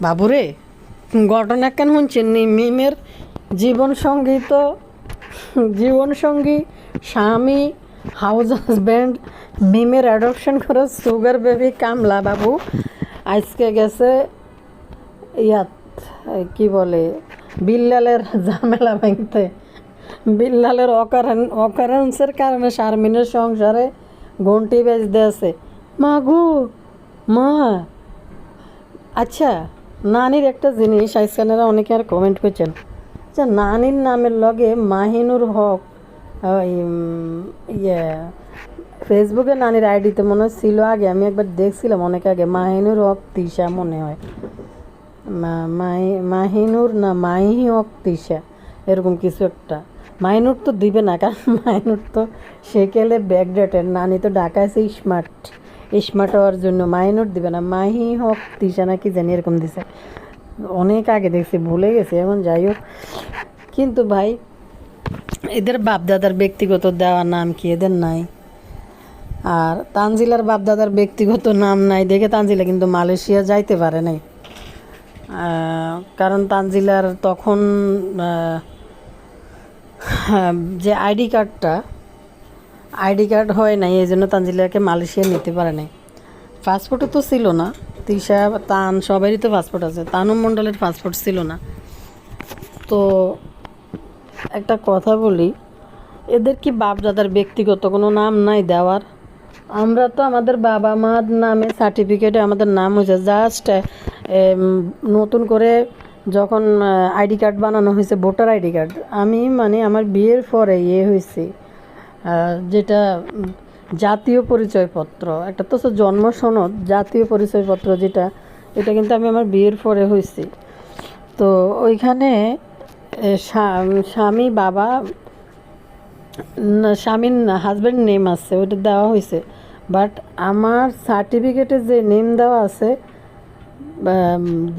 বাবুরে, ঘটনা কেন শুনছেন নি? মিমের জীবনসঙ্গী তো জীবনসঙ্গী, স্বামী, হাউস হাজব্যান্ড, মিমের অ্যাডপশন করা সুগার বেবি কামলা বাবু আজকে গেছে ইয়াত, কি বলে, বিল্লালের ঝামেলা ভাঙতে। বিল্লালের অকারেন্সের কারণে শারমিনের সংসারে ঘন্টি বেজতে আছে। মা গো মা। আচ্ছা, নানির একটা জিনিস আইসকানেরা অনেকে আর কমেন্ট করছেন, আচ্ছা নানির নামের লগে মাহিনুর হক ইয়ে ফেসবুকে নানির আইডিতে মনে হয় ছিল আগে, আমি একবার দেখছিলাম অনেক আগে, মাহিনুর হক তিশা মনে হয়, মাহিনুর না মাহি হক তিশা এরকম কিছু একটা। মাহিনুর তো দিবে না, কারণ মাহিনুর তো সেকেলে ব্যাকডেটের, নানি তো ঢাকায় স্মার্ট স্মার্ট হওয়ার জন্য মাহিনুর দিবে না, মাহি হক তিশা না কি জানি এরকম দিছে, অনেক আগে দেখছি, ভুলে গেছি এখন। যাই হোক, কিন্তু ভাই এদের বাপদাদার ব্যক্তিগত দেওয়া নাম কি এদের নাই? আর তানজিলার বাপদাদার ব্যক্তিগত নাম নাই দেখে তানজিলা কিন্তু মালয়েশিয়া যাইতে পারে নাই। কারণ তানজিলার তখন যে আইডি কার্ড হয় নাই, এই জন্য তানজিলাকে মালয়েশিয়া নিতে পারে নাই। পাসপোর্টও তো ছিল না, তিশা তান সবারই তো পাসপোর্ট আছে, তানু মণ্ডলের পাসপোর্ট ছিল না। তো একটা কথা বলি, এদের কি বাপদাদার ব্যক্তিগত কোনো নাম নাই দেওয়ার? আমরা তো আমাদের বাবা মার নামে সার্টিফিকেটে আমাদের নাম হয়েছে, জাস্ট নতুন করে যখন আইডি কার্ড বানানো হয়েছে, ভোটার আইডি কার্ড, আমি মানে আমার বিয়ের পরে হয়েছে, যেটা জাতীয় পরিচয়পত্র, একটা তো জন্ম সনদ, জাতীয় পরিচয়পত্র যেটা, এটা কিন্তু আমি আমার বিয়ের পরে হয়েছি। তো ওইখানে স্বামী বাবা স্বামীর হাজব্যান্ড নেম আছে, ওইটা দেওয়া হয়েছে, বাট আমার সার্টিফিকেটে যে নেম দেওয়া আছে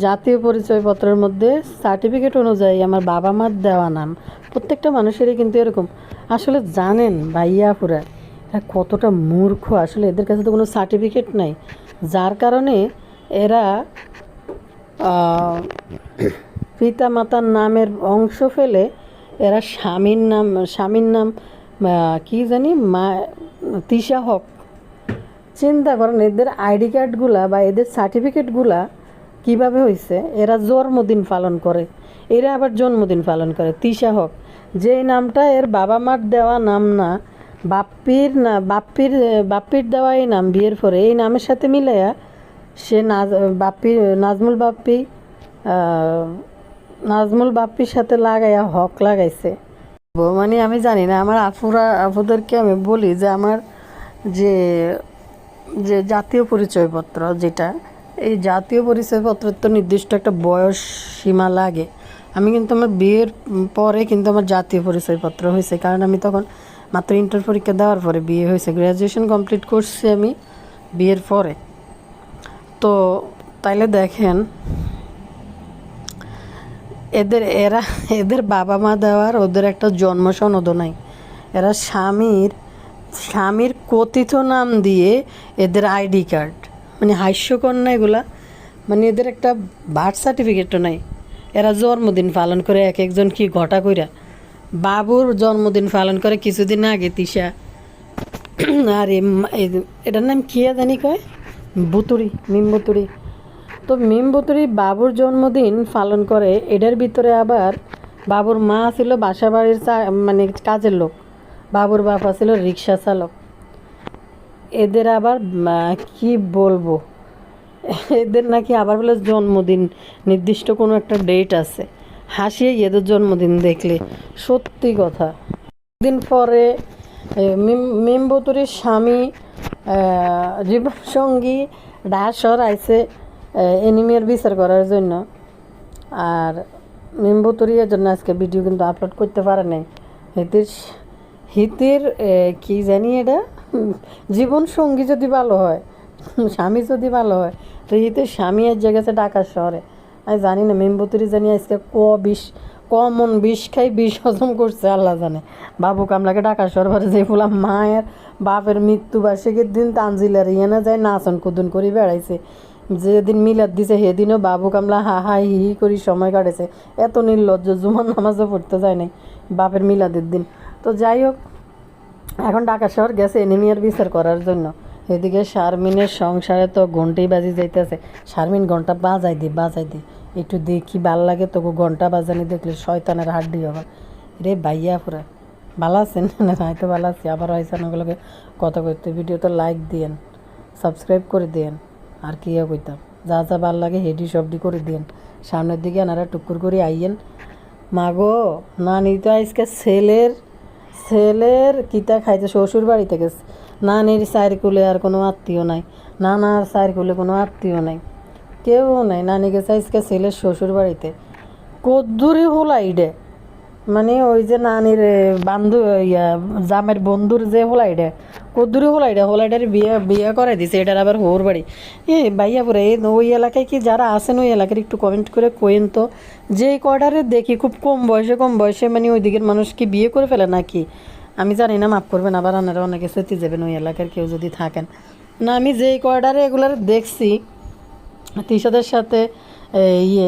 জাতীয় পরিচয়পত্রের মধ্যে, সার্টিফিকেট অনুযায়ী আমার বাবা মার দেওয়া নাম। প্রত্যেকটা মানুষেরই কিন্তু এরকম। আসলে জানেন ভাইয়াপুরা এরা কতটা মূর্খ, আসলে এদের কাছে তো কোনো সার্টিফিকেট নাই, যার কারণে এরা পিতা মাতার নামের অংশ ফেলে এরা স্বামীর নাম কি জানি তিশা হক। চিন্তা করেন এদের আইডি কার্ডগুলা বা এদের সার্টিফিকেটগুলা কিভাবে হয়েছে। এরা জন্মদিন পালন করে, এরা আবার জন্মদিন পালন করে তিশা হক, যেই নামটা এর বাবা মার দেওয়া নাম না, বাপ্পির দেওয়া এই নাম বিয়ের পরে, এই নামের সাথে মিলাইয়া সে নাজমুল বাপ্পির সাথে লাগাইয়া হক লাগাইছে। মানে আমি জানি না, আমার আপুদেরকে আমি বলি যে আমার যে যে জাতীয় পরিচয়পত্র যেটা, এই জাতীয় পরিচয়পত্রের তো নির্দিষ্ট একটা বয়স সীমা লাগে। আমি কিন্তু আমার বিয়ের পরে কিন্তু আমার জাতীয় পরিচয়পত্র হয়েছে, কারণ আমি তখন মাত্র ইন্টার পরীক্ষা দেওয়ার পরে বিয়ে হয়েছে, গ্র্যাজুয়েশন কমপ্লিট করছি আমি বিয়ের পরে। তো তাইলে দেখেন এদের বাবা মা দেওয়ার ওদের একটা জন্ম সনদও নাই, এরা স্বামীর কথিত নাম দিয়ে এদের আইডি কার্ড, মানে হাস্যকর না এগুলা, মানে এদের একটা বার্থ সার্টিফিকেটও নাই। এরা জন্মদিন পালন করে এক একজন কি ঘটা কইরা, বাবুর জন্মদিন পালন করে কিছুদিন আগে তিশা, আর এটার নাম কী জানি কয়, মিম বুতুরি। তো মিম বুতুরি বাবুর জন্মদিন পালন করে, এটার ভিতরে আবার বাবুর মা ছিল বাসা বাড়ির মানে কাজের লোক, বাবুর বাবা ছিল রিক্সা চালক। এদের আবার কি বলবো, এদের নাকি আবার বলে জন্মদিন নির্দিষ্ট কোনো একটা ডেট আছে, হাসিয়ে এদের জন্মদিন দেখলে, সত্যি কথা। দিন পরে মিম বুতুরির স্বামী জীবনসঙ্গী ডাসর আইছে এনিমিয়ার বিচার করার জন্য, আর মিম বুতুরির জন্য আজকে ভিডিও কিন্তু আপলোড করতে পারে নাই। হিতির কি জানি এটা, জীবনসঙ্গী যদি ভালো হয়, স্বামী যদি ভালো হয়, তো হিতের স্বামী এক জায়গাতে ঢাকা শহরে, আমি জানি না মিম বুতুরি জানি আজকে কমন বিষ খাই বিষ হজম করছে আল্লাহ জানে। বাবু কামলাকে ঢাকা শহরে যে বললাম মায়ের বাপের মৃত্যুবার্ষিকীর দিন তানজিলার না যায় নাচন কুদুন করে বেড়াইছে, যেদিন মিলাদ দিছে সেদিনও বাবু কামলা হা হা হি হি করি সময় কাটেছে। এত নির্লজ্জ, জুমার নামাজও পড়তে যায় নাই বাপের মিলাদের দিন। তো যাই হোক, এখন ঢাকা শহর গেছে এনিমিয়ার বিচার করার জন্য। এদিকে শারমিনের সংসারে তো ঘন্টাই বাজি যাইতেছে। শারমিন ঘন্টা বাজাই দি একটু দেখি ভাল লাগে, তোকে ঘন্টা বাজানি দেখলে শয়তানের হাড্ডি হবে রে ভাইয়া পুরা। ভালো আছেন না? হয়তো ভালো আছি। আবার হয়েছে ওগুলোকে কথা কইতে। ভিডিও তো লাইক দিয়েন, সাবস্ক্রাইব করে দিয়েন, আর কি কইতাম, যা যা ভাল লাগে হেডি সবডি করে দিয়েন। সামনের দিকে আনারা টুকুর করে আইয়েন। মাগো নানি তো আজকে ছেলের কিতা খাইতে শ্বশুর বাড়ি থেকে। নানির সাইরকুলে আর কোনো আত্মীয় নাই, নানার সাইরকুলে কোনো আত্মীয় নাই, কেউ নাই। নানি গেছে আজকে ছেলের শ্বশুর বাড়িতে। কদ্দুরি হোলাইডে, মানে ওই যে নানির জামের বন্ধুর যে হোলাইডে, কদ্দুরি হোলাইডার বিয়ে করে দিছে। এটার আবার হোর বাড়ি। ভাইয়া পরে ওই এলাকায় কি যারা আছেন ওই এলাকার একটু কমেন্ট করে কোয়েন তো, যে কয়টারে দেখি খুব কম বয়সে মানে ওই দিকের মানুষ কি বিয়ে করে ফেলে নাকি আমি জানি না, মাফ করবেন। আবার আনারা অনেকে সেতে যাবেন ওই এলাকার কেউ যদি থাকেন। না, আমি যেই কয়টারে এগুলার দেখছি তিশাদের সাথে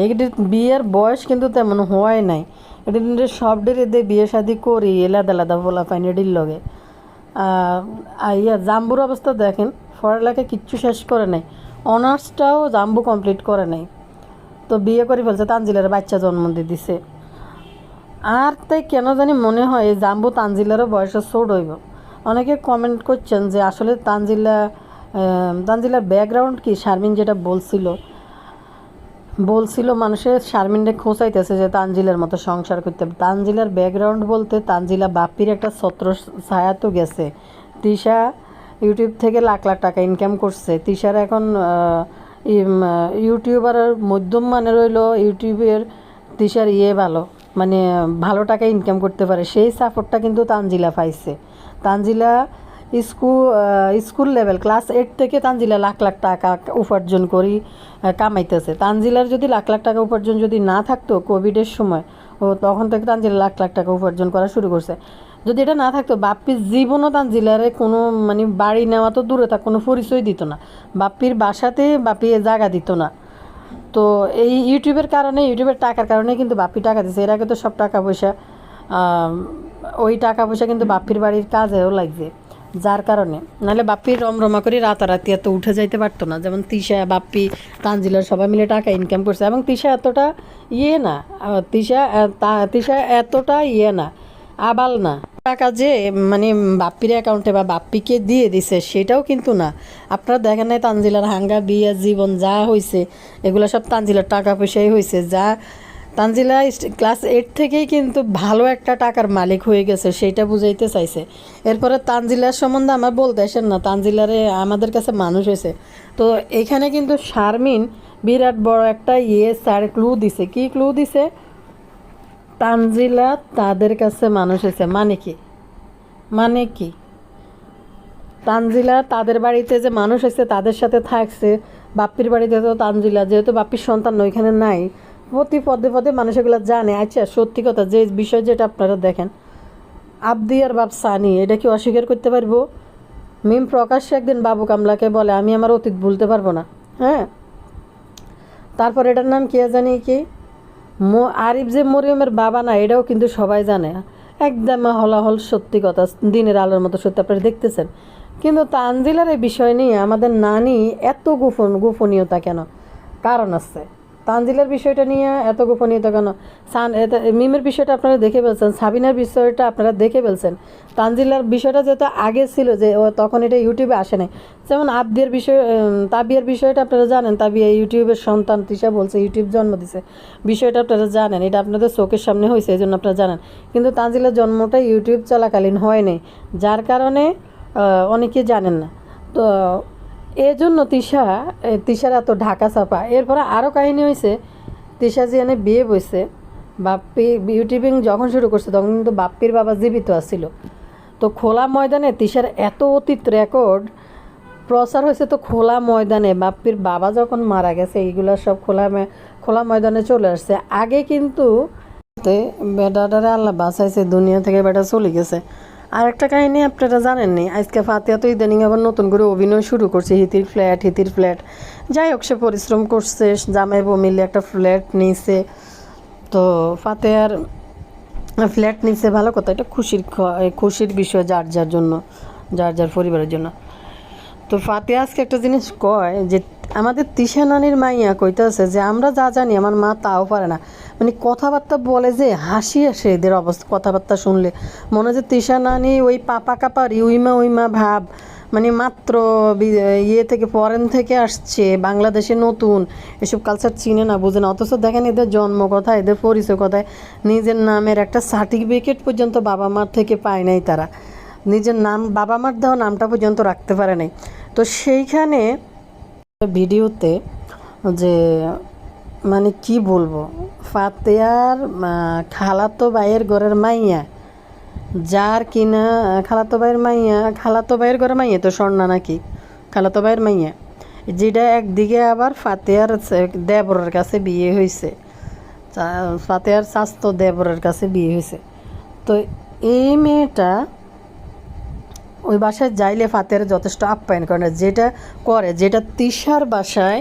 এটির বিয়ের বয়স কিন্তু তেমন হয় নাই। এটির সব ডেরে বিয়ে শাদি করি আলাদা বলা পাইনি এটির লগে। জাম্বুর অবস্থা দেখেন, পড়ালেখা কিচ্ছু শেষ করে নাই, অনার্সটাও জাম্বু কমপ্লিট করে নাই, তো বিয়ে করে ফেলছে। তানজিলার বাচ্চা জন্ম দিয়ে দিছে। আর তাই কেন জানি মনে হয় জাম্বু তানজিলারও বয়সে ছোট হইব। অনেকে কমেন্ট করছেন যে আসলে তানজিলার ব্যাকগ্রাউন্ড কি। শারমিন যেটা বলছিল মানুষের শারমিনকে খোঁচাইতেছে যে তানজিলার মতো সংসার করতে হবে। তানজিলার ব্যাকগ্রাউন্ড বলতে তানজিলা বাপ্পির একটা ছত্র ছায়া তো গেছে। তিশা ইউটিউব থেকে লাখ লাখ টাকা ইনকাম করছে। তিশার এখন ইউটিউবার মধ্যম মানের হইলো ইউটিউবের তিশার ভালো, মানে ভালো টাকা ইনকাম করতে পারে। সেই সাপোর্টটা কিন্তু তানজিলা পাইছে। তানজিলা স্কুল লেভেল ক্লাস 8 থেকে তানজিলা লাখ লাখ টাকা উপার্জন করি কামাইতেছে। তানজিলার যদি লাখ লাখ টাকা উপার্জন যদি না থাকতো কোভিডের সময়, তখন থেকে তানজিলা লাখ লাখ টাকা উপার্জন করা শুরু করছে। যদি এটা না থাকতো বাপ্পির জীবনও তানজিলারে কোনো মানে বাড়ি নেওয়া তো দূরে থাক, কোনো পরিচয় দিত না। বাপ্পির বাসাতে বাপ্পি জায়গা দিত না। তো এই ইউটিউবের টাকার কারণে কিন্তু বাপ্পি টাকা দিচ্ছে। এর আগে তো সব টাকা পয়সা ওই টাকা পয়সা কিন্তু বাপ্পির বাড়ির কাজেও লাগছে, যার কারণে নাহলে বাপ্পির রমরমা করে রাতারাতি এত উঠে যাইতে পারতো না। যেমন তিশা, বাপ্পি, তানজিলার সবাই মিলে টাকা ইনকাম করছে। এবং তিশা এতটা তিশা এতটা না, আবাল না। টাকা যে মানে বাপ্পির অ্যাকাউন্টে বা বাপ্পিকে দিয়ে দিছে সেটাও কিন্তু না। আপনারা দেখেন নাই তানজিলার হাঙ্গা বিয়ে জীবন যা হয়েছে, এগুলো সব তানজিলার টাকা পয়সাই হয়েছে। যা তানজিলা ক্লাস 8 থেকেই কিন্তু ভালো একটা টাকার মালিক হয়ে গেছে, সেইটা বুঝাইতে চাইছে। এরপরে তানজিলার সম্বন্ধে আমার বলতে আসেন না, তানজিলারে আমাদের কাছে মানুষ হয়েছে। তো এখানে কিন্তু শারমিন বিরাট বড় একটা স্যার ক্লু দিছে। কি ক্লু দিছে? তানজিলা তাদের কাছে মানুষ হয়েছে মানে কি তানজিলা তাদের বাড়িতে যে মানুষ হয়েছে তাদের সাথে থাকছে। বাপ্পির বাড়িতে তো তানজিলা যেহেতু বাপ্পির সন্তান ওইখানে নাই, প্রতি পদে মানুষ এগুলো জানে। আচ্ছা সত্যি কথা, যে বিষয় যেটা আপনারা দেখেন আবদি আর বাপ সানি, এটা কি অস্বীকার করতে পারবো? মিম প্রকাশ্যে একদিন বাবু কামলাকে বলে আমি আমার অতীত ভুলতে পারবো না। হ্যাঁ, তারপর এটার নাম কি জানি কি আরিফ যে মরিয়মের বাবা না, এটাও কিন্তু সবাই জানে। একদম হলাহল সত্যি কথা, দিনের আলোর মতো সত্যি আপনারা দেখতেছেন। কিন্তু তানজিলার এই বিষয় নিয়ে আমাদের নানি এত গোপনীয়তা কেন? কারণ আছে। তানজিলার বিষয়টা নিয়ে এত গোপনীয়তা কেন? মিমের বিষয়টা আপনারা দেখে ফেলছেন, সাবিনার বিষয়টা আপনারা দেখে ফেলছেন। তানজিলার বিষয়টা যেহেতু আগে ছিল যে তখন এটা ইউটিউবে আসে নাই। যেমন তাবিয়ার বিষয়টা আপনারা জানেন, তাবিয়া ইউটিউবের সন্তান। তিশা বলছে ইউটিউব জন্ম দিছে, বিষয়টা আপনারা জানেন, এটা আপনাদের চোখের সামনে হয়েছে, এই জন্য আপনারা জানেন। কিন্তু তানজিলার জন্মটা ইউটিউব চলাকালীন হয় নাই, যার কারণে অনেকে জানেন না। তো এই জন্য তিশার এত ঢাকা চাপা। এরপরে আরও কাহিনী হয়েছে, তিশা জিয়ানে বিয়ে বসে বাপ্পি ইউটিউবিং যখন শুরু করছে তখন কিন্তু বাপ্পির বাবা জীবিত আছিল। তো খোলা ময়দানে তিশার এত অতীত রেকর্ড প্রচার হয়েছে। তো খোলা ময়দানে বাপ্পির বাবা যখন মারা গেছে এইগুলো সব খোলা ময়দানে চলে আসছে। আগে কিন্তু বেটাটারে আল্লাহ বাঁচাইছে, দুনিয়া থেকে বেটা চলে গেছে। আর একটা কাহিনী আপনারা জানেননি, আজকে ফাতেহা তো ইদানিং আবার নতুন করে অভিনয় শুরু করছে, হিতির ফ্ল্যাট। যাই হোক, সে পরিশ্রম করছে, জামাই বউ মিলে একটা ফ্ল্যাট নিয়েছে। তো ফাতেহার ফ্ল্যাট নিচ্ছে, ভালো কথা, এটা খুশির বিষয় যার যার জন্য, যার যার পরিবারের জন্য। তো ফাতেহা আজকে একটা জিনিস কয় যে আমাদের তিশা নানির মাইয়া কইতেছে যে আমরা যা জানি আমার মা তাও পারে না। মানে কথাবার্তা বলে যে হাসি আসে এদের অবস্থা, কথাবার্তা শুনলে মনে হয় যে তিশা নানি ওই পাপা কাপারি উইমা ভাব, মানে মাত্র ইয়ে থেকে ফরেন থেকে আসছে, বাংলাদেশে নতুন, এসব কালচার চিনে না, বুঝে না। অথচ দেখেন এদের জন্ম কথায়, এদের পরিচয় কথায় নিজের নামের একটা সার্টিফিকেট পর্যন্ত বাবা মার থেকে পায় নাই তারা, নিজের নাম বাবা মার দেওয়া নামটা পর্যন্ত রাখতে পারে নাই। তো সেইখানে ভিডিওতে যে মানে কি বলবো, ফাতেহার খালাতো ভাইয়ের ঘরের মাইয়া, যার কিনা খালাতো ভাইয়ের ঘরের মাইয়া তো স্বর্ণা নাকি খালাতো ভাইয়ের মাইয়া, যেটা একদিকে আবার ফাতেহার দেবরের কাছে বিয়ে হয়েছে, ফাতেহার স্বাস্থ্য দেবরের কাছে বিয়ে হয়েছে। তো এই মেয়েটা ওই বাসায় যাইলে ফাতেহার যথেষ্ট আপ্যায়ন করে না, যেটা তিশার বাসায়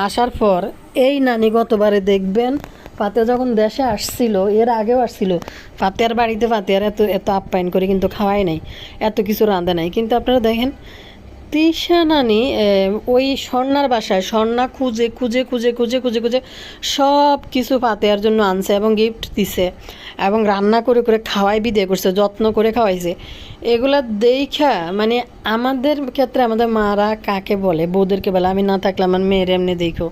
আসার পর এই নানি গতবারে দেখবেন ফাতেহা যখন দেশে আসছিল, এর আগেও আসছিল, ফাতেহার বাড়িতে ফাতেহার এত আপ্যায়ন করে কিন্তু খাওয়াই নাই, এত কিছু রাঁধে নাই। কিন্তু আপনারা দেখেন তিশা নানি ওই স্বর্ণার বাসায়, স্বর্ণা খুঁজে সব কিছু ফাতেহার জন্য আনছে এবং গিফট দিছে এবং রান্না করে খাওয়াই বিদে করছে, যত্ন করে খাওয়াইছে। এগুলা দেখা মানে আমাদের ক্ষেত্রে আমাদের মারা কাকে বলে, বউদেরকে বলে আমি না থাকলে আমার মেয়ের এমনি দেখো,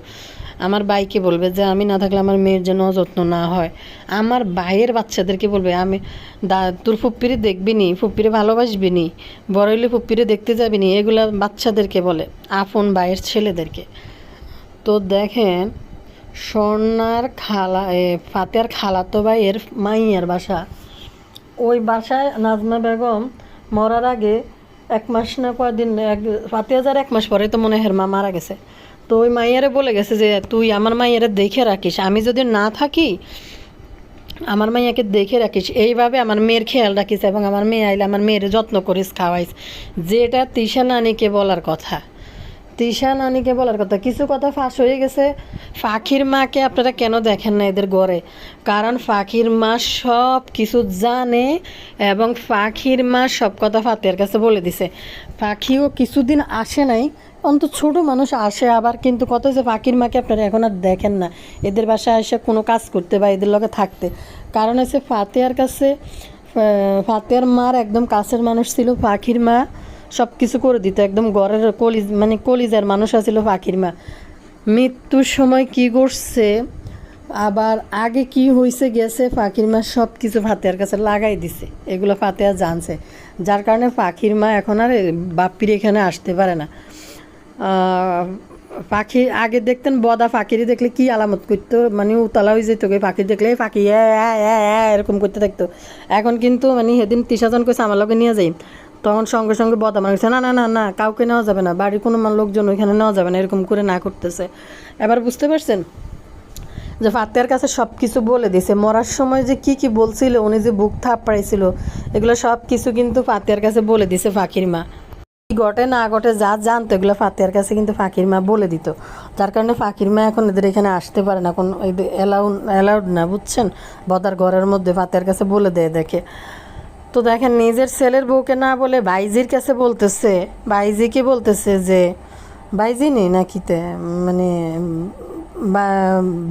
আমার ভাইকে বলবে যে আমি না থাকলে আমার মেয়ের যেন অযত্ন না হয়, আমার ভাইয়ের বাচ্চাদেরকে বলবে আমি তোর ফুপ্পিরে দেখবি নি, ফুপ্পিরে ভালোবাসবি নি, বড় হইলে ফুপ্পিরে দেখতে যাবি নি, এগুলা বাচ্চাদেরকে বলে, আপন ভাইয়ের ছেলেদেরকে। তো দেখেন স্বর্ণার ফাতেহার খালাতো ভাইয়ের মাইয়ার বাসা, ওই বাসায় নাজমা বেগম মরার আগে 1 মাস না কয়দিন, ফাতেহা যার 1 মাস পরে তো মনে হয় মা মারা গেছে। তো ওই মাইয়ারে বলে গেছে যে তুই আমার মাইয়ারে দেখে রাখিস, আমি যদি না থাকি আমার মাইয়াকে দেখে রাখিস, এইভাবে আমার মেয়ের খেয়াল রাখিস এবং আমার মেয়ে আইলে আমার মেয়ের যত্ন করিস, খাওয়াইস। যেটা তিশা নানিকে বলার কথা, কিছু কথা ফাঁস হয়ে গেছে। ফাঁকির মাকে আপনারা কেন দেখেন না এদের ঘরে? কারণ ফাঁকির মা সব কিছু জানে এবং ফাঁকির মা সব কথা ফাতেহার কাছে বলে দিছে। ফাঁকিও কিছুদিন আসে নাই, অন্তত ছোট মানুষ আসে আবার, কিন্তু কত যে ফাঁকির মাকে আপনারা এখন আর দেখেন না এদের বাসায় এসে কোনো কাজ করতে বা এদের লগে থাকতে। কারণ হচ্ছে ফাতেহার মার একদম কাছের মানুষ ছিল ফাঁকির মা, সব কিছু করে দিত, একদম ঘরের কলিজার মানুষ আছিল ফাঁকির মা। মৃত্যুর সময় কি করছে, আবার আগে কি হয়েছে গেছে, ফাঁকির মা সব কিছু ফাতেহার কাছে লাগাই দিছে, এগুলো ফাতেহা জানছে। যার কারণে ফাঁকির মা এখন আর বাপ্পির এখানে আসতে পারে না। পাখি আগে দেখতেন বদা ফাঁকিরি দেখলে কি আলামত করতো, মানে উতলা হয়ে যেত, পাখি দেখলে পাখি এরকম করতে থাকতো। এখন কিন্তু মানে সেদিন তিশাজন কইছে আমার লগে নিয়ে যাই, তখন সঙ্গে সঙ্গে বদা মানে না না না না কাউকে নেওয়া যাবে না, বাড়ির কোনো লোকজন ওইখানে নেওয়া যাবে না, এরকম করে না করতেছে। এবার বুঝতে পারছেন যে ফাতেহার কাছে সব কিছু বলে দিছে, মরার সময় যে কি বলছিল, উনি যে বুক থাপড়াইছিল, এগুলো সব কিছু কিন্তু ফাতেহার কাছে বলে দিছে ফাঁকির মা। ঘটে না ঘটে যা জানতো এগুলো ফাতেহার কাছে কিন্তু ফাঁকির মা বলে দিত। যার কারণে ফাঁকির মা এখন এদের এখানে আসতে পারে না, কোনো অ্যালাউড না, বুঝছেন? বদার ঘরের মধ্যে ফাতেহার কাছে বলে দেয় দেখে। তো দেখেন নিজের ছেলের বউকে না বলে ভাইজির কাছে বলতেছে, ভাইজিকে বলতেছে যে ভাইজি নেই নাকিতে, মানে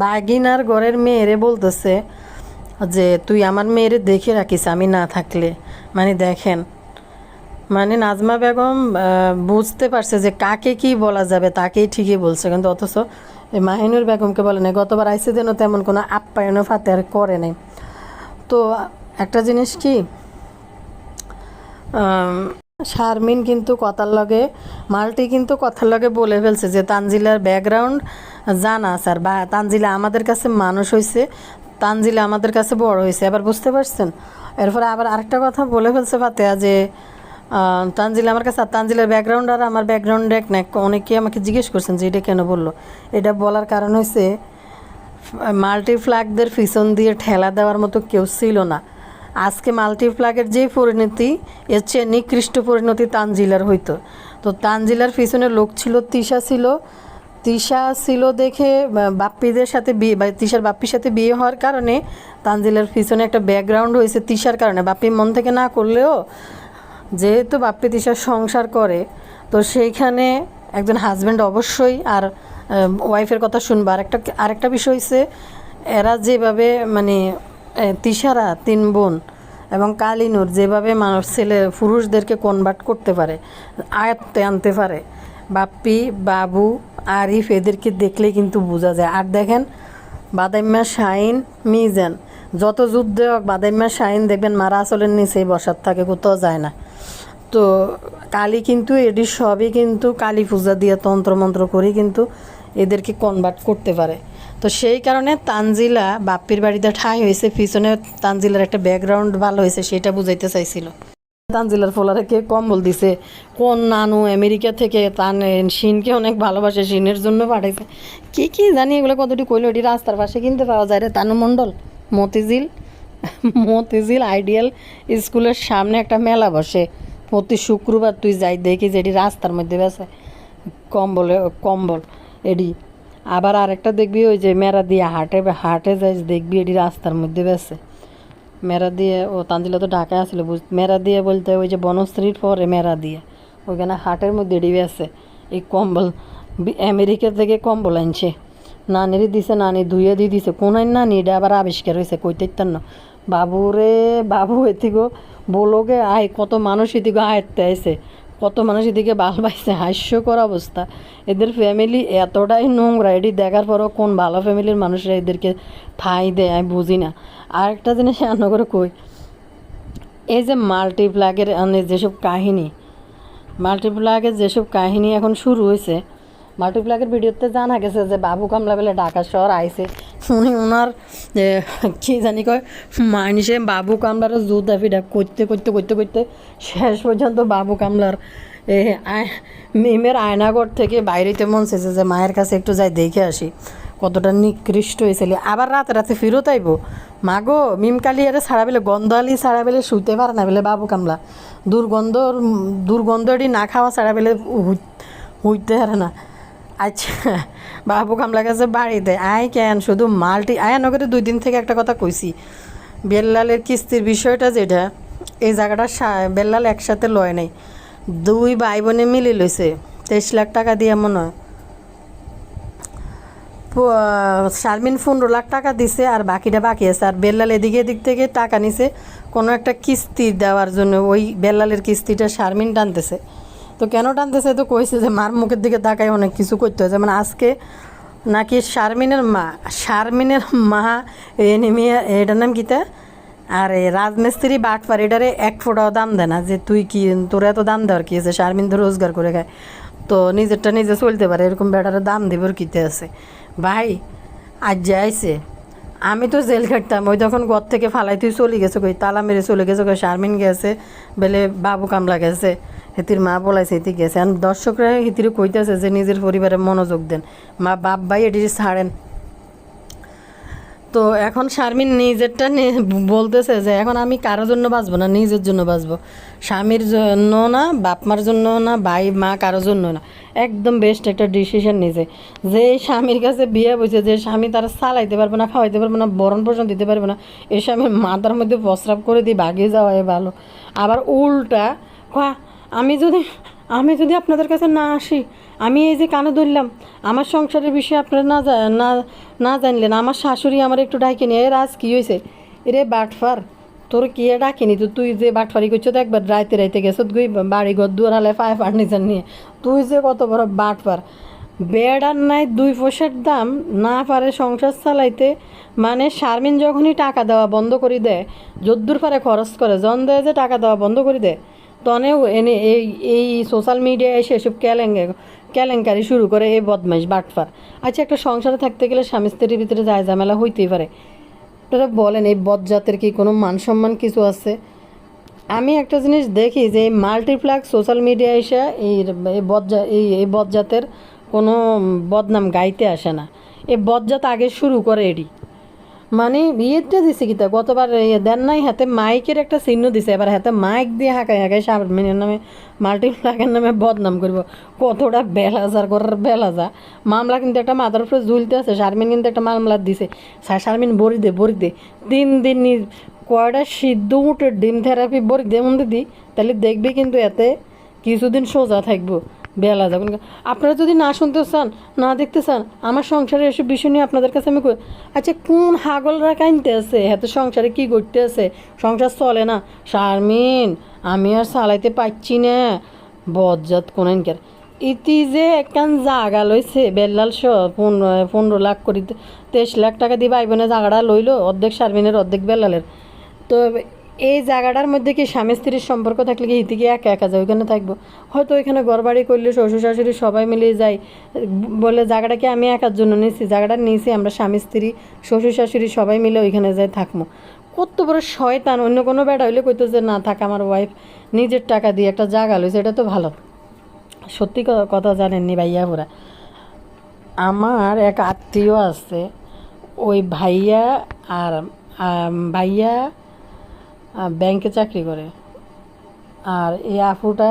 বাগিনার ঘরের মেয়েরে বলতেছে যে তুই আমার মেয়েরে দেখে রাখিস আমি না থাকলে। মানে দেখেন, মানে নাজমা বেগম বুঝতে পারছে যে কাকে কি বলা যাবে, তাকেই ঠিকই বলছে, কিন্তু অথচ মাহিনুর বেগমকে বলে নাই। গতবার আইসে যেন তেমন কোনো আপ্যায়নও ফাতেহার করে নাই। তো একটা জিনিস কি, শারমিন কিন্তু মাল্টি কিন্তু কথার লগে বলে ফেলছে যে তানজিলার ব্যাকগ্রাউন্ড জানা স্যার, বা তানজিলা আমাদের কাছে মানুষ হয়েছে, তানজিলা আমাদের কাছে বড় হয়েছে। এবার বুঝতে পারছেন? এরপরে আবার আরেকটা কথা বলে ফেলছে ফাতেহা যে তানজিলা আমার কাছে, তানজিলার ব্যাকগ্রাউন্ড আর আমার ব্যাকগ্রাউন্ড এক না। অনেকে আমাকে জিজ্ঞেস করছেন যে এটা কেন বললো। এটা বলার কারণ হয়েছে মাল্টিফ্ল্যাগদের পিছন দিয়ে ঠেলা দেওয়ার মতো কেউ ছিল না। আজকে মাল্টিপ্লাগের যে পরিণতি, এর চেয়ে নিকৃষ্ট পরিণতি তানজিলার হইতো। তো তানজিলার পিছনে লোক ছিল, তিশা ছিল দেখে বাপ্পিদের সাথে বিয়ে, বা তিশার বাপ্পির সাথে বিয়ে হওয়ার কারণে তানজিলার পিছনে একটা ব্যাকগ্রাউন্ড হয়েছে তিশার কারণে। বাপ্পি মন থেকে না করলেও যেহেতু বাপ্পি তিশার সংসার করে, তো সেইখানে একজন হাজব্যান্ড অবশ্যই আর ওয়াইফের কথা শুনবা। আরেকটা বিষয় হচ্ছে, এরা যেভাবে মানে তিশারা 3 বোন এবং কালিনুর যেভাবে মানুষ পুরুষদেরকে কনভার্ট করতে পারে, আয়ত্তে আনতে পারে, বাপ্পি, বাবু, আরিফ এদেরকে দেখলেই কিন্তু বোঝা যায়। আর দেখেন বাদাইম্মা, শাহিন, মিজান, যত যুদ্ধে হোক বাদাইম্মা, শাহিন দেখবেন মারা আসলের নিচেই বসার থাকে, কোথাও যায় না। তো কালী কিন্তু এটি সবই কিন্তু কালী পূজা দিয়ে তন্ত্রমন্ত্র করে কিন্তু এদেরকে কনভার্ট করতে পারে। তো সেই কারণে তানজিলা বাপ্পির বাড়িতে ঠাঁই হয়েছে, পিছনে তানজিলার একটা ব্যাকগ্রাউন্ড ভালো হয়েছে, সেটা বুঝাইতে চাইছিল। তানজিলার ফোলারে কে কম্বল দিছে, কোন নানু আমেরিকা থেকে শিনকে অনেক ভালোবাসে, শিনের জন্য পাঠাইছে, কি জানি এগুলো কতটি কইলো। এটি রাস্তার পাশে কিনতে পাওয়া যায় রে। তানু মণ্ডল, মতিঝিল আইডিয়াল স্কুলের সামনে একটা মেলা বসে প্রতি শুক্রবার, তুই যাই দেখি যে এটি রাস্তার মধ্যে বেছে কম্বল এডি। আবার আরেকটা দেখবি ওই যে মেরা দিয়ে হাটে যাই দেখবি এটি রাস্তার মধ্যে বেছে মেরা দিয়ে। ও তানজিলা তো ঢাকায় আসলে মেরা দিয়ে বলতে ওই যে বনশ্রীর পরে মেরা দিয়ে ওইখানে হাটের মধ্যে এডি বেছে এই কম্বল। আমেরিকা থেকে কম্বল আনছে, নানিরই দিছে, নানি ধুয়ে দিয়ে দিছে। কোন নানি এটা আবার আবিষ্কার হয়েছে কইতে না। বাবু এদিকে বলোগে আয়, কত মানুষ এদিকে আয়ত্তে আইছে, কত মানুষ এদিকে বাল পাইছে। হাস্যকর অবস্থা। এদের ফ্যামিলি এতটাই নোংরা, এটি দেখার পরও কোন ভালো ফ্যামিলির মানুষরা এদেরকে ঠাঁই দেয় আমি বুঝি না। আরেকটা জিনিস রান্না করে কই, এই যে মাল্টিপ্লাগের যেসব কাহিনী এখন শুরু হয়েছে, মাল্টিপ্লাগের ভিডিওতে জানা গেছে যে বাবু কামলা বেলে ঢাকা শহর আইছে, উনি ওনার কী জানি কয় মানুষে বাবু কামলার জুতা ফিডা করতে করতে করতে করতে শেষ পর্যন্ত বাবু কামলার মিমের আয়নাঘর থেকে বাইরেতে মন চেয়েছে যে মায়ের কাছে একটু যাই দেখে আসি কতটা নিকৃষ্ট হয়েছিল। আবার রাতে ফিরত আইব, মাগো মিমকালি আরে ছাড়া বেলে গন্ধ আলি ছাড়া বেলে শুইতে পারে না বেলে বাবু কামলা, দুর্গন্ধ এটি না খাওয়া ছাড়া বেলে হইতে পারে না। আচ্ছা বাবু কামলা গেছে বাড়িতে, আয় কেন শুধু নগরে 2 দিন থেকে একটা কথা কইছি, বেল্লালের কিস্তির বিষয়টা যেটা, এই জায়গাটা বেল্লাল একসাথে লয় নাই, 2 ভাই বোনে মিলে লইছে 23 লাখ টাকা দিয়ে মনে হয়। শারমিন 15 লাখ টাকা দিছে আর বাকিটা বাকি আছে। আর বেল্লাল এদিক থেকে টাকা নিছে কোনো একটা কিস্তি দেওয়ার জন্য, ওই বেল্লালের কিস্তিটা শারমিন টানতেছে। তো কেন টানতেছে, তো কইছে যে মার মুখের দিকে তাকায় অনেক কিছু করতে হয়। যেমন আজকে নাকি শারমিনের মা এনিমিয়া, এটার নাম কিতা, আর রাজমিস্ত্রি বাটপার, এটারে 1 ফোঁটাও দাম দেয় না, যে তুই কি তোর এত দাম দেওয়ার কি আছে, শারমিন তো রোজগার করে খায়, তো নিজেরটা নিজে চলতে পারে, এরকম বেটারে দাম দেবার কিতে আছে। ভাই আজ যাইছে, আমি তো জেল খাটতাম, ওই তখন ঘর থেকে ফালাই তুই চলে গেছে, কই তালা মেরে চলে গেছে, কই শারমিন গেছে বেলে বাবু কামলা গেছে, হেতির মা বলাইছে হেতি গেছে। আর দর্শকরা হেতির কইতেছে যে নিজের পরিবারে মনোযোগ দেন, মা বাপ ভাই এটি ছাড়েন। তো এখন শারমিন নিজেরটা বলতেছে যে এখন আমি কারোর জন্য বাঁচবো না, নিজের জন্য বাঁচবো, স্বামীর জন্য না, বাপ মার জন্য না, ভাই মা কারোর জন্য না। একদম বেস্ট একটা ডিসিশন নিয়েছে, যে স্বামীর কাছে বিয়ে বসে, যে স্বামী তারা চালাইতে পারবে না, খাওয়াইতে পারবে না, বরণ পোষণ দিতে পারবে না, এই স্বামীর মাথার মধ্যে প্রস্রাব করে দিয়ে ভাগিয়ে যাওয়াই ভালো। আবার উল্টা আমি যদি আপনাদের কাছে না আসি, আমি এই যে কানে ধরলাম, আমার সংসারের বিষয়ে আপনারা না জানলেন, আমার শাশুড়ি আমার একটু ডাইকে নিয়ে, রাজ কী হয়েছে, এরে বাটফার তোর কি ডাকিনি, তো তুই যে বাটফারি করছো, তো একবার রাইতে গেছো তুই বাড়ি ঘর দুয়ার হালে পায়ে ফার্নিচার নিয়ে, তুই যে কত বড় বাটফার, বেড আর নাই 2 পয়সার দাম, না পারে সংসার চালাইতে। মানে শারমিন যখনই টাকা দেওয়া বন্ধ করে দেয়, যদ্দূর পারে খরচ করে, জন দেয় যে টাকা দেওয়া বন্ধ করে দেয়, তনেও এনে এই সোশ্যাল মিডিয়ায় এসে এসব কেলেঙ্কারি শুরু করে, এই বদমাইশ বাটফার। আচ্ছা একটা সংসারে থাকতে গেলে স্বামী স্ত্রীর ভিতরে যায় ঝামেলা হইতেই পারে, আপনারা বলেন এই বদজাতের কি কোনো মান সম্মান কিছু আছে? আমি একটা জিনিস দেখি যে এই মাল্টিপ্লাগ সোশ্যাল মিডিয়া এসে এই বদজাতের কোনো বদনাম গাইতে আসে না, এই বদজাত আগে শুরু করে এটি। মানে ইয়েটা দিছে কিতা গতবার দেন নাই, হাতে মাইকের একটা চিহ্ন দিছে, এবার হাতে মাইক দিয়ে হাঁকায় হাঁকায় শারমিনের নামে মাল্টিপ্লাকের নামে বদনাম করব। কতটা বেলাজার করার বেলাজা। মামলা কিন্তু একটা মাথার উপরে ঝুলতে আছে। শারমিন কিন্তু একটা মামলা দিছে, শারমিন বড়ি দে 3 দিন কয়টা সিদ্ধ উঠে ডিম থেরাপি বড়ি দে মধ্যে দিই, তাহলে দেখবি কিন্তু এতে কিছুদিন সোজা থাকবো। বেলা যাবেন। আপনারা যদি না শুনতে চান, না দেখতে চান, আমার সংসারে এসব বিষয় নিয়ে আপনাদের কাছে আমি আচ্ছা কোন হাগলরা কাইনতে আছে, এত সংসারে কি করতে আছে, সংসার চলে না। শারমিন আমি আর চালাইতে পারছি না, বজ্জাত কোনকার ইতি যে একখান জাগা লইছে বেল্লাল 15 লাখ করি 23 লাখ টাকা দিয়ে ভাইবোনে জাগাটা লইলো, অর্ধেক শারমিনের অর্ধেক বেল্লালের। তো এই জায়গাটার মধ্যে কি স্বামী স্ত্রীর সম্পর্ক থাকলে কি হিতে কি একা একা যায় ওইখানে থাকবো? হয়তো ওইখানে ঘর বাড়ি করলে শ্বশুর শাশুড়ি সবাই মিলে যাই বলে জায়গাটাকে আমি একার জন্য নিয়েছি, জায়গাটা নিয়েছি আমরা স্বামী স্ত্রী শ্বশুর শাশুড়ি সবাই মিলে ওইখানে যাই থাকবো। কত বড় শয়তান! অন্য কোনো বেড়া হইলে কইতো যে না থাক, আমার ওয়াইফ নিজের টাকা দিয়ে একটা জায়গা লইছে, এটা তো ভালো। সত্যি কথা জানেননি ভাইয়া ওরা, আমার এক আত্মীয় আছে, ওই ভাইয়া আর ভাইয়া ব্যাংকে চাকরি করে, আর এই আপুটা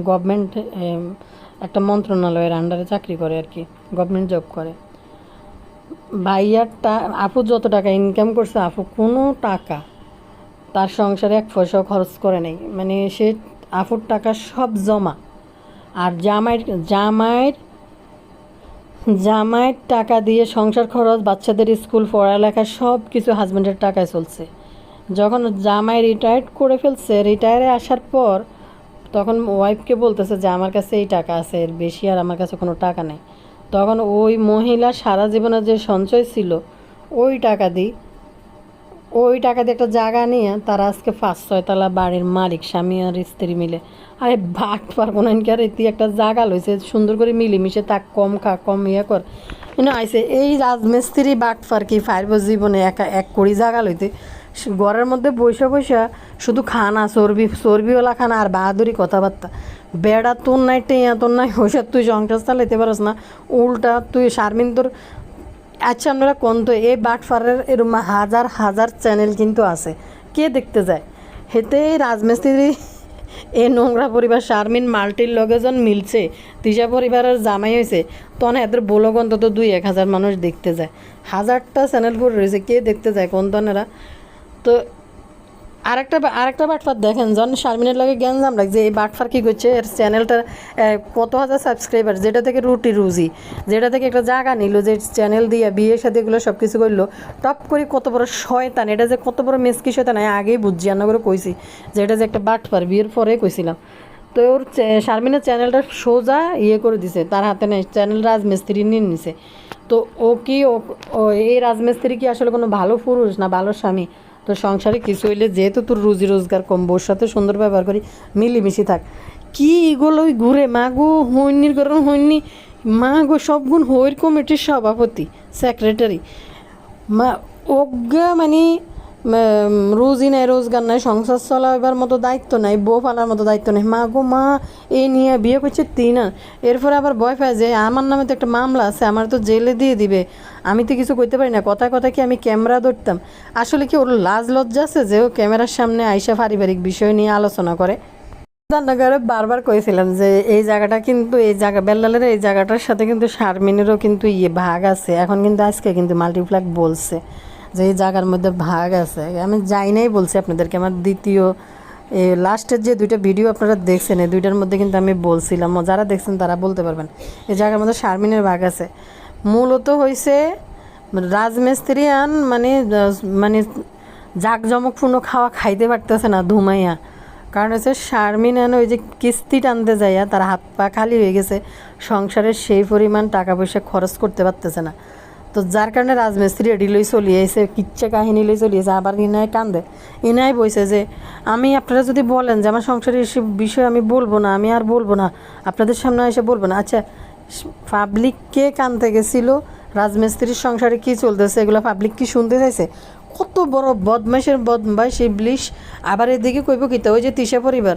গভর্নমেন্ট একটা মন্ত্রণালয়ের আন্ডারে চাকরি করে আর কি, গভর্নমেন্ট জব করে। ভাইয়ারটা আপু যত টাকা ইনকাম করছে, আপু কোনো টাকা তার সংসারে 1 পয়সাও খরচ করে নেই। মানে সে আপুর টাকা সব জমা, আর জামাইয়ের টাকা দিয়ে সংসার খরচ, বাচ্চাদের স্কুল পড়ালেখা সব কিছু হাজব্যান্ডের টাকায় চলছে। যখন জামাই রিটায়ার্ড করে ফেলছে, রিটায়ারে আসার পর তখন ওয়াইফকে বলতেছে যে আমার কাছে এই টাকা আছে, এর বেশি আর আমার কাছে কোনো টাকা নেই। তখন ওই মহিলা সারা জীবনে যে সঞ্চয় ছিল ওই টাকা দিয়ে একটা জায়গা নিয়ে তারা আজকে 5-6 তলা বাড়ির মালিক, স্বামী আর স্ত্রী মিলে। আরে ভাগ পারবো না আর এটি একটা জায়গা লইছে, সুন্দর করে মিলেমিশে তাক কম খা কম ইয়ে কর আইসে। এই রাজমিস্ত্রি বাটফার কি ফাইব জীবনে একা 1 কোটি জায়গা লইতে ঘরের মধ্যে বৈশা শুধু খানা চর্বিওয়ালা খানা আর বাহাদুরি কথাবার্তা। বেড়া তোর নাই, টেঁয়া তোর নাই, ওইসব তুই সংসার চালাইতে পারস না, উল্টা তুই শারমিন তোর। আচ্ছা আপনারা কোন তো এই বাটফারের এরকম হাজার হাজার চ্যানেল কিন্তু আছে, কে দেখতে যায়? হেতে রাজমিস্ত্রি এ নোংরা পরিবার শারমিন মাল্টির লগে যখন মিলছে, তিশা পরিবারের জামাই হয়েছে, তখন এদের ব্লগ অন্তত 2-1 হাজার মানুষ দেখতে যায়। 1000টা চ্যানেল পড়ে রয়েছে, কে দেখতে যায় কোন তনেরা? তো আরেকটা বাটফার দেখেন, যখন শারমিনের লগে গ্যাঞ্জাম লাগছে, এই বাটফার কী করছে, এর চ্যানেলটা কত হাজার সাবস্ক্রাইবার, যেটা থেকে রুজি, যেটা থেকে একটা জায়গা নিল, যে চ্যানেল দিয়ে বিয়ে সাথে এগুলো সব কিছু করলো, টপ করে কত বড় শয়তান, এটা যে কত বড় মেসকি শয়তান আগেই বুঝছি, আন্না করে কইছি যে এটা যে একটা বাটফার, বিয়ের পরে কইছিলাম। তো ওর শারমিনের চ্যানেলটা সোজা ইয়ে করে দিছে, তার হাতে নেই, চ্যানেল রাজমিস্ত্রি নিয়ে নিছে। তো ও কি এই রাজমিস্ত্রি কি আসলে কোনো ভালো পুরুষ না ভালো স্বামী? তো সংসারে কিছু হইলে যেহেতু তোর রুজি রোজগার কম, বোর সাথে সুন্দর ব্যবহার করি, মিলিমিশি থাক। কি এগুলো ওই ঘুরে মা গো হইনির গরম হইনি মা গো, সব গুণ হইর কমিটির সভাপতি সেক্রেটারি মা অজ্ঞা, মানে রুজি নাই, রোজগার নাই, সংসার চলাবার মতো দায়িত্ব নাই, বউ ফালার মতো দায়িত্ব নেই। মা গো মা, এই নিয়ে বিয়ে করছে 3 আর এরপরে আবার ভয় পায় যে আমার নামে তো একটা মামলা আছে, আমার তো জেলে দিয়ে দিবে, আমি তো কিছু করতে পারি না। কথা কি আমি ক্যামেরা ধরতাম? আসলে কি ওর লাজ লজ্জা আছে যে ও ক্যামেরার সামনে আইসা পারিবারিক বিষয় নিয়ে আলোচনা করে? রান্নাঘরে বারবার কয়েছিলাম যে এই জায়গাটা কিন্তু, এই জায়গা বেল্লালের এই জায়গাটার সাথে কিন্তু শারমিনেরও কিন্তু ভাগ আছে। এখন কিন্তু আজকে কিন্তু মাল্টিপ্লাক বলছে যে এই জায়গার মধ্যে ভাগ আছে। আমি যাই নাই বলছি আপনাদেরকে, আমার দ্বিতীয় লাস্টের যে 2টা ভিডিও আপনারা দেখছেন, এই 2টার মধ্যে কিন্তু আমি বলছিলাম, যারা দেখছেন তারা বলতে পারবেন এই জায়গার মধ্যে শারমিনের ভাগ আছে। মূলত হয়েছে রাজমিস্ত্রি মানে জাঁকজমকপূর্ণ খাওয়া খাইতে পারতেছে না ধুমাইয়া, কারণ হচ্ছে শারমিন ওই যে কিস্তি টানতে যাইয়া তার হাত পা খালি হয়ে গেছে, সংসারের সেই পরিমাণ টাকা পয়সা খরচ করতে পারতেছে না। তো যার কারণে রাজমিস্ত্রি এডি লই চলিয়েছে, কিচ্ছা কাহিনী লই চলিয়েছে। আবার ইনায় কান্দে, ইনায় বইছে যে আমি আপনারা যদি বলেন যে আমার সংসারের এসব বিষয় আমি বলবো না, আমি আর বলবো না, আপনাদের সামনে এসে বলবো না। আচ্ছা পাবলিককে কানতে গেছিল রাজমিস্ত্রির সংসারে কী চলতেছে, এগুলো পাবলিক কি শুনতে চাইছে? কত বড় বদমাইশ ইবলিশ। আবার এদিকে কইব কিতা, ওই যে তিশা পরিবার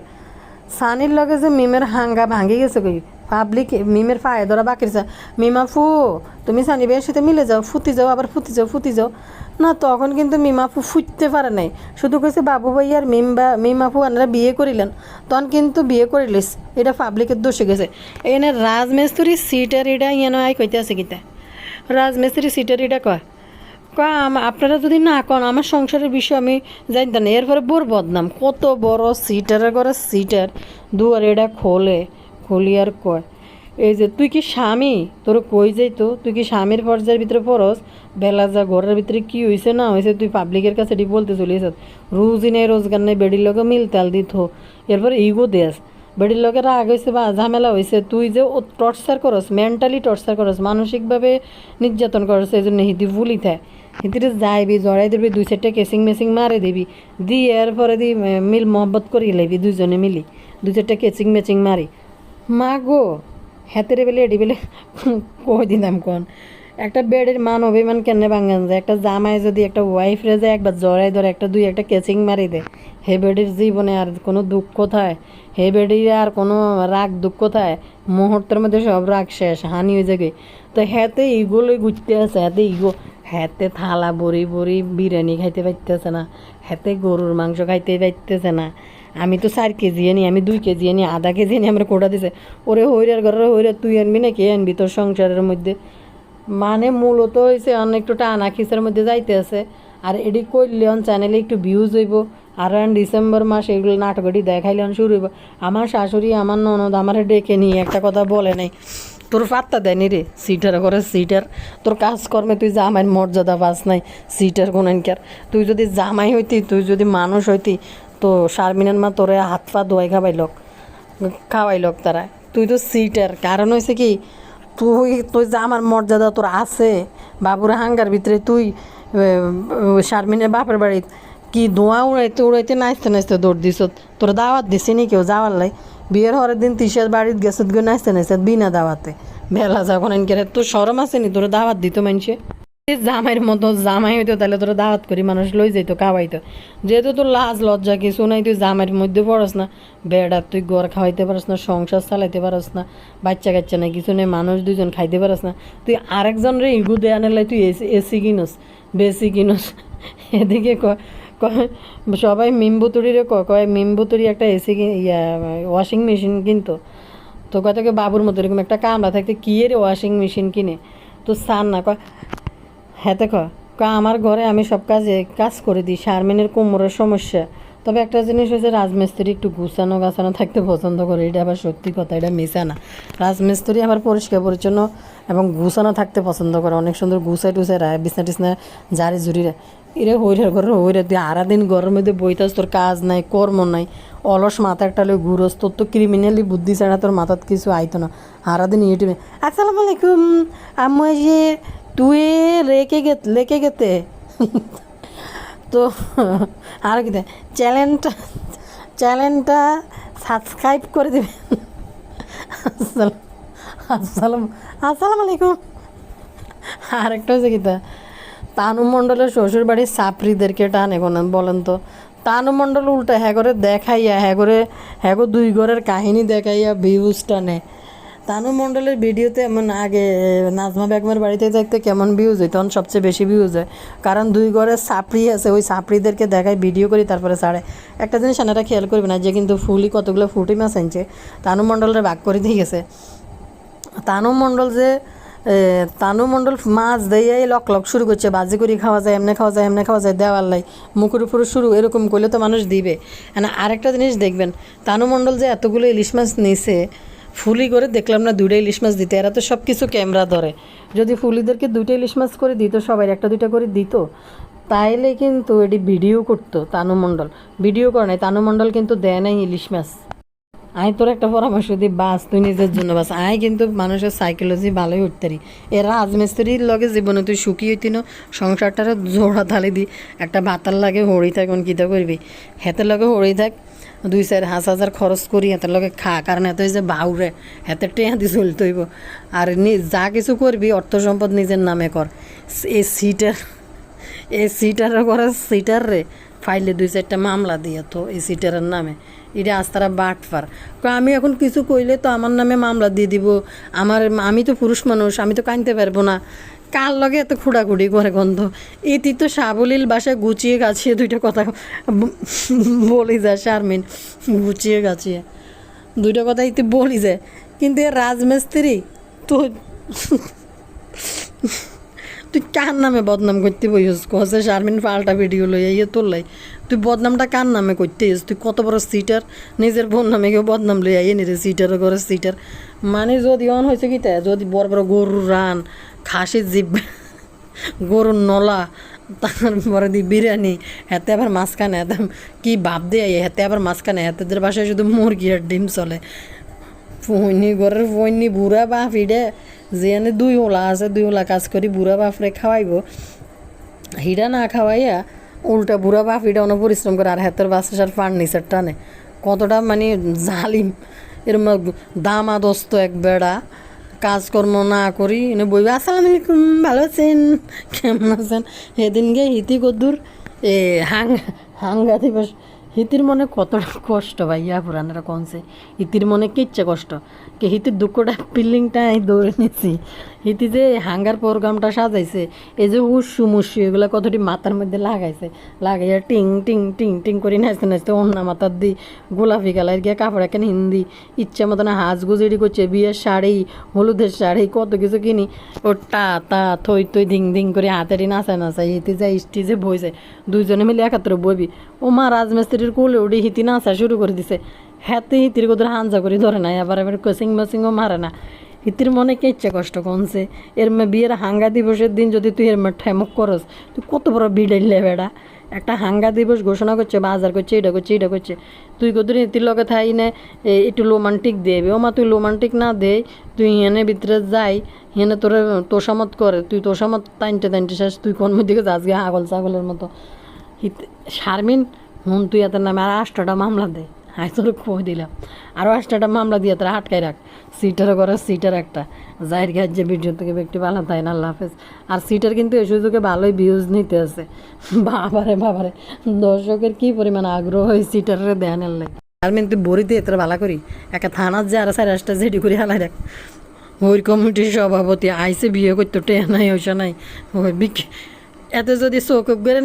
সানির লগে যে মিমের হাঙ্গা ভাঙি গেছে, কই পাবলিক মিমের পায়ে ধরা বাকিরছে, মিমা ফু তুমি সানি ভাইয়ের সাথে মিলে যাও, ফুতি যাও, আবার ফুতি যাও না। তখন কিন্তু মিমাফু ফুটতে পারে নাই, শুধু কইছে বাবু ভাই আর মিমাফু আনারা বিয়ে করিলেন, তখন কিন্তু বিয়ে করিলিস, এটা পাবলিকের দোষে গেছে। এখানে রাজমিস্ত্রি সিটার এটা ইয়ানো আই কইতে আছে কিতা, রাজমিস্ত্রি সিটার এটা কয় আপনারা যদি না কন আমার সংসারের বিষয় আমি জানতাম না। এরপরে বোর বদনাম, কত বড় সিটারের ঘরে সিটার দুয়ার এটা খুলি আর কয় এই যে তুই কি স্বামী, তোর কই যাইতো, তুই কি স্বামীর পর্যায়ের ভিতরে পড়স, বেলা যা ঘরের ভিতরে কি হয়েছে না হয়েছে তুই পাবলিকের কাছে এটি বলতে চলিস, রোজই নেই রোজগার নেই, বেডির লগে মিলতাল দিত, এরপরে ইগো দেস, বেডির লগে রাগ হয়েছে বা ঝামেলা হয়েছে, তুই যে ও টর্চার করস, মেন্টালি টর্চার করস, মানসিকভাবে নির্যাতন করস, এই জন্য হিদি ভুলি থায়, হিদিরে যাইবি জড়াই দিবি, 2-4টা কেসিং মেসিং মারে দিবি, দিয়ে এরপরে মিল মহব্বত করিয়ে লাইবি, দুইজনে মিলি 2-4টা কেসিং মেচিং মারি। মা গো হাতের বেলে এডি বেলে কই দিলাম কোন একটা বেডের মান অভিমান কেনে ভাঙান যায়, একটা জামাই যদি একটা ওয়াইফ রে যায় একবার জড়াই ধরে একটা একটা কেচিং মারি দেয়, হে বেডির জীবনে আর কোনো দুঃখ থায়, হে বেডির আর কোনো রাগ দুঃখ থায়, মুহূর্তের মধ্যে সব রাগ শেষ, হানি হয়ে যাবে। তো হেতে ইগোলই গুছতে আছে, হাতে ইগো, হেতে থালা বড়ি বিরিয়ানি খাইতে পারতেছে না, হেতে গরুর মাংস খাইতে পারতেছে না, আমি তো 4 কেজি আনি, আমি 2 কেজি আনি, আধা কেজি আনি, আমরা কোটা দিছে, ওরে হইরার ঘরে হইরা তুই আনবি না কে আনবি তোর সংসারের মধ্যে, মানে মূলত হয়েছে অনেক একটু টানা খিসের মধ্যে যাইতে আছে। আর এডি করলে অন চ্যানেলে একটু ভিউজ হইব, আর ডিসেম্বর মাস এগুলো নাটকটি দেখাইলে শুরু হইব। আমার শাশুড়ি আমার ননদ আমার ডেকে নিয়ে একটা কথা বলে নাই, তোর পাত্তা দেয়নি রে, সিটার করে সিটার, তোর কাজকর্মে তুই জামাইয়ের মর্যাদা পাস নাই, সিটার কোনকার, তুই যদি জামাই হইতি, তুই যদি মানুষ হইতি, তো শারমিনার মা তোরে হাত পা ধোয়াই খাওয়াইলক তারা, তুই তো সিটার। কারণ হয়েছে কি তুই যে আমার মর্যাদা তোর আছে, বাবুর হাঙ্গার ভিতরে তুই শারমিনের বাপের বাড়িতে কি ধোঁয়া উড়াইতে নাচতে দৌড় দিস, তোর দাওয়াত দিছি নি কেউ যাওয়ার লাই, বিয়ের হরের দিন তিসার বাড়িতে গেছে গিয়ে নাচতে বিনা দাওয়াতে, বেলা যখন এনকে তোর সরম আছে নি তোর দাওয়াত দিত মানুষে, জামাইয়ের মতো জামাই হইতো তাহলে তোরা দাওয়াত করি মানুষ লই যাইতো খাওয়াইতো, যেহেতু তোর লাজ লজ্জা কিছু নাই, তুই জামাইয়ের মধ্যে পড়স না, বেড়া তুই ঘর খাওয়াইতে পারস না, সংসার চালাইতে পারস না, বাচ্চা কাচ্চা নাই কিছু নেই, মানুষ 2জন খাইতে পারস না, তুই আরেকজন রে ইগু দেয় আনলে তুই এসি কিনস বেশি কিনস। এদিকে সবাই মিমবুতুরিরে কয় মিমবুতুরি একটা এসি ওয়াশিং মেশিন কিনতো, তো কয় তোকে বাবুর মতো এরকম একটা কামড়া থাকতে কি এর ওয়াশিং মেশিন কিনে, তো সার না কয় হ্যাঁ দেখো আমার ঘরে আমি সব কাজ করে দিই, শারমিনের কোমরের সমস্যা, তবে একটা জিনিস হচ্ছে রাজমিস্ত্রি একটু গুছানো গাছানো থাকতে পছন্দ করে, এটা আবার সত্যি কথা, এটা মিশা না, রাজমিস্ত্রি আবার পরিষ্কার পরিচ্ছন্ন এবং গুছানো থাকতে পছন্দ করে, অনেক সুন্দর গুছাই টুছাই রায়, বিছনা টিছনা জারি জুড়ি রায়, এরে হইরার ঘরে হইরা তুই দিন ঘরের মধ্যে বইতাস, তোর কাজ নাই কর্ম নাই, অলস মাথা একটা লোক ঘুরোস, তোর তো ক্রিমিনালি বুদ্ধি ছাড়া তোর মাথাত কিছু আইতো না, দিন ইউটিউবে আসসালামু আলাইকুম আম্মু যে তুই লেকে গেতে তো আর কি চ্যানেলটা সাবস্ক্রাইব করে দেবেন। আসসালামু আলাইকুম। আরেকটা হচ্ছে কি তানু মণ্ডলের শ্বশুর বাড়ির সাপরিদেরকে টানে কোন বলেন তো, তানু মণ্ডল উল্টা হ্যাঁ করে দেখাইয়া হ্যাঁ গো 2 ঘরের কাহিনী দেখাইয়া ভিউজ টানে। তানু মণ্ডলের ভিডিওতে এমন আগে নাজমা বেগমের বাড়িতে দেখতে কেমন ভিউজ হয়, তখন সবচেয়ে বেশি ভিউজ হয়, কারণ 2 ঘরের সাপড়ি আছে, ওই সাপড়িদেরকে দেখায় ভিডিও করি তারপরে ছাড়ে। একটা জিনিস আপনারা খেয়াল করবে না যে কিন্তু ফুলি কতগুলো ফুটি মাছ আনছে, তানু মণ্ডলের ভাগ করে দিয়ে গেছে, তানু মণ্ডল মাছ দিয়ে লক শুরু করছে, বাজি করে খাওয়া যায় এমনি খাওয়া যায় দেওয়ার লাই মুখের উপরে শুরু, এরকম করলে তো মানুষ দিবে না। আরেকটা জিনিস দেখবেন, তানু মণ্ডল যে এতগুলো ইলিশ মাছ নিছে, ফুলি করে দেখলাম না 2টা ইলিশ মাছ দিতে, এরা তো সব কিছু ক্যামেরা ধরে, যদি ফুলিদেরকে 2টা ইলিশ মাছ করে দিত, সবাই 1-2টা করে দিত, তাইলে কিন্তু এটি ভিডিও করতো। তানু মণ্ডল ভিডিও করে নাই, তানু মণ্ডল কিন্তু দেয় নাই ইলিশ মাছ। আয় তোর একটা পরামর্শ দিই, বাস তুই নিজের জন্য বাস, আয় কিন্তু মানুষের সাইকোলজি ভালোই উঠতারি, এরা রাজমিস্ত্রির লগে জীবনে তুই সুখী হইতিন, সংসারটারে জোড়া থালি দি, একটা ভাতার লাগে হড়ি থাক, কিতা করবি, হেতের লগে হড়ি থাক, 2-4,000 খরচ করি হাতের লগে খা, কারণ এত যে বাউরে হাতের টেহা দিয়ে চলতে হইব, আর যা কিছু করবি অর্থ সম্পদ নিজের নামে কর, এই সিটার করে সিটার রে ফাইলে 2-4টা মামলা দিয়ে তো এই সিটারের নামে, এটা আস্তারা বাটফার। আমি এখন কিছু কইলে তো আমার নামে মামলা দিয়ে দিব। আমি তো পুরুষ মানুষ, আমি তো কানতে পারবো না। কার লগে এত খুঁড়াখুড়ি করে গন্ধ। এটি তো সাবলীল বাসায় গুছিয়ে গাছিয়ে দুইটা কথা বলি যায় শারমিন, গুছিয়ে গাছিয়ে দুইটা কথা এতে বলি যায়। কিন্তু এ রাজমিস্ত্রি তো তুই কার নামে বদনাম করতে বইস? কসে শারমিন পাল্টা ভিডিও লইয়া ইয়ে তোলাই, তুই বদনামটা কার নামে করতে ইস? তুই কত বড় সিটার, নিজের বোন নামে কেউ বদনাম লইয়া ইয়ে নিরে সিটার করে সিটার। মানে যদি অন হয়েছে কি তাই, যদি বড় বড় গরুর রান, খাসির জিভ, গরুর নলা, তারপরে দি বিরিয়ানি, হাতে আবার মাঝখানে হাতে কি ভাব দিয়ে হাতে আবার মাঝখানে হাতেদের বাসায় শুধু মুরগি আর ডিম চলে। ফইনি ঘরের ফইনি বুড়া বাপিডে যেখানে 2 ওলা আছে, 2 ওলা কাজ করি বুড়া বাপরে খাওয়াইব, হিডা না খাওয়াইয়া উল্টা বুড়া বাপিডা অনেক পরিশ্রম করে আর হাতের বাসার ফার্নিচার টানে। কতটা মানে জালিম এরম দামাদস্ত এক বেড়া, কাজকর্ম না করি এনে বইবে আসসালামু আলাইকুম ভালো আছেন কেমন আছেন। সেদিন গিয়ে হিতি কদ্দুর হাঙ্গা দিবস। হিতির মনে কতটা কষ্ট ভাইয়া পুরানেরা কনছে, হিতির মনে কিচ্ছে কষ্ট কে হিতির দুঃখটা ফিলিংটা আমি দৌড়ে নিয়েছি। হিতি যে হাঙ্গার প্রোগ্রামটা সাজাইছে, এই যে উস্সু মুসু এগুলো কতটি মাথার মধ্যে লাগাইয়া টিং টিং টিং টিং করে নাচতে নাচতে অন্য মাথার দি গোলাপি কালার গিয়ে কাপড় এখান হিন্দি ইচ্ছা মতন হাঁস গুজেরি করছে, বিয়ের শাড়ি, হলুদের শাড়ি, কত কিছু কিনি ও তা থই থই ধিং ধিং করে হাতেরই নাচাই হিতি যায় স্টেজে বইছে, দুইজনে মিলে একাত্তরে বইবি। ও মা রাজমিস্ত্রির কোলে উঠে হিতি নাচা শুরু করে দিছে। হাতে হিতির কোথাও হাঞ্জা করে ধরে না, এবার কোচিং মাচিংও মারে না। হিতির মনে কে ইচ্ছে কষ্ট কমছে। বিয়ের হাঙ্গা দিবসের দিন যদি তুই ঠেমক করস, তুই কত বড় বিড়াইলে বেড়া। একটা হাঙ্গা দিবস ঘোষণা করছে, বাজার করছে, এটা করছে তুই কদুর হিতির লগে থাই না একটু রোমান্টিক দেবে। ও মা তুই রোমান্টিক না দে, তুই হেনে ভিতরে যাই হেনে তোষামত করে, তুই তোষামত টাইনতে শেষ, তুই কোন দিকে যাস গে ছাগলের মতো। শারমিন হুন তুই এত নামে আর 8টা মামলা দে, হাই তোর কই দিলাম আরও 8টা মামলা দিয়ে তোরা আটকাই রাখ। সিটারও করে সিটার একটা জাহির গাছ যে ভিডিও থেকে ব্যক্তি ভালো তাই না, আল্লাহ হাফেজ। আর সিটার কিন্তু এই সুযোগে ভালোই ভিউজ নিতে আছে। বাবারে দর্শকের কি পরিমাণ আগ্রহ হয় সিটারের দেয়ানের লাগে। আর মেন তুই বড়ি দিয়ে তোরা ভালো করি একটা থানার যে আর 4টা জেডি করে হালাই রাখ। ওই কমিটির সভাপতি আইসে বিয়ে করতো টে নাই ওইসা নাই ওই এত যদি চৌক বেড়ে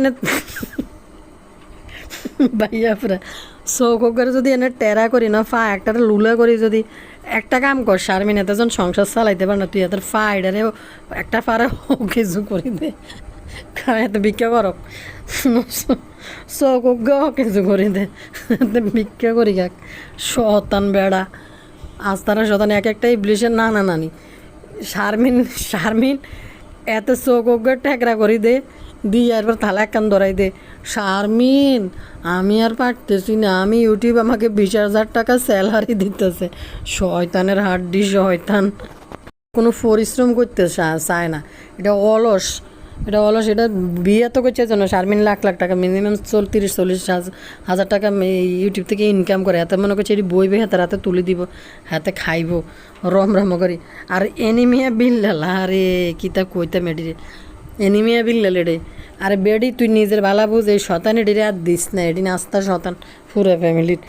ভাইয়া পুরা চৌক করে যদি এনে টেরা করি না ফা একটা লুলা করি, যদি একটা কাম কর শারমিন এত জন সংসার চালাইতে পার না, তুই এত ফা এটারে একটা ফারে কিছু করি দে, এত ভিক্ষা করক চৌক কিছু করি দে, ভিক্ষা করি কাক শতান বেড়া আস্তারা শতান এক একটা ইবলিশের নানি। শারমিন এত চৌক ঠেকরা করি দে দিয়ে এরপর থালা একখান ধরাই দে। শারমিন আমি আর পারতেছি না, আমি ইউটিউব আমাকে 20,000 টাকা স্যালারি দিতেছে। শয়তানের হাড্ডি শয়তান, কোনো পরিশ্রম করতে চায় না, এটা অলস। এটা বিয়ে তো করছে জন্য শারমিন লাখ টাকা মিনিমাম 30-40 হাজার টাকা ইউটিউব থেকে ইনকাম করে। হাতে মনে করছে এটি বইবে, হাতে তুলে দিব, হাতে খাইব রম করি। আর এনিমিয়া বিল্লাল আরে কিতা কইতাম এডিরে এনিমিয়া বিল্লাল এডে। আরে বেডি তুই নিজের ভালা বুঝ, এই শতান এডিরে আর দিস না, এটি নাস্তা শতান পুরো ফ্যামিলির।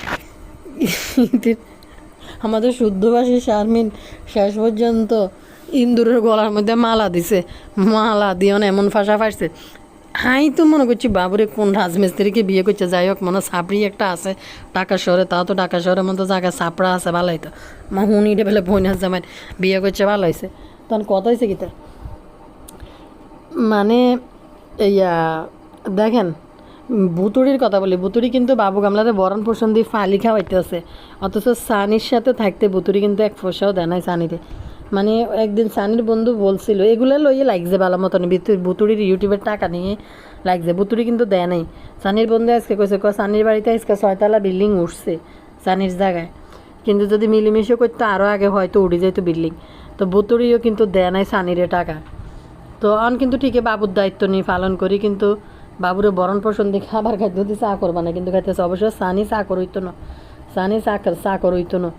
আমাদের শুদ্ধভাষী শারমিন শেষ পর্যন্ত ইন্দুরের গলার মধ্যে মালা দিছে, মালা দিয়ে এমন ফাঁসা ফাঁসছে। হাই তো মনে করছি বাবুরে কোন রাজমিস্ত্রিকে বিয়ে করছে। যাই হোক মনে সাপড়ি একটা আছে ঢাকা শহরে, তাও তো ঢাকা শহরের মতো জায়গায় সাপড়া আছে, ভালো হইতো। মা হুনিটা ফেলে বইনার জামাই বিয়ে করছে, ভালো হয়েছে। তখন কথা হয়েছে কি তার মানে ইয়া দেখেন বুতুড়ির কথা বলি, বুতুড়ি কিন্তু বাবু গামলাতে বরণ পোষণ দিয়ে ফালি খাওয়াইতে আছে, অথচ সানির সাথে থাকতে বুতুড়ি কিন্তু এক পয়সাও দেয় নাই সানিরে। মানে একদিন সানির বন্ধু বলছিল এগুলো লইয়ে লাগছে ভালো মতন, বুতুড়ির ইউটিউবের টাকা নিয়ে লাগছে, বুতুড়ি কিন্তু দেয় নাই। সানির বন্ধু আজকে কইছে সানির বাড়িতে আজকে 6তলা বিল্ডিং উঠছে সানির জায়গায়, কিন্তু যদি মিলেমিশে করতো আরও আগে হয়তো উঠে যেত বিল্ডিং। তো বুতুড়িও কিন্তু দেয় নাই সানিরে টাকা। তো আমি কিন্তু ঠিকই বাবুর দায়িত্ব নিয়ে পালন করি, কিন্তু বাবুরে বরণ পোষণ দিয়ে খাবার খাদ্য দিয়ে চা করবা না, কিন্তু খাইতেছে অবশ্যই সানি চা কর হইতো না, সানি চা কর হইতো না।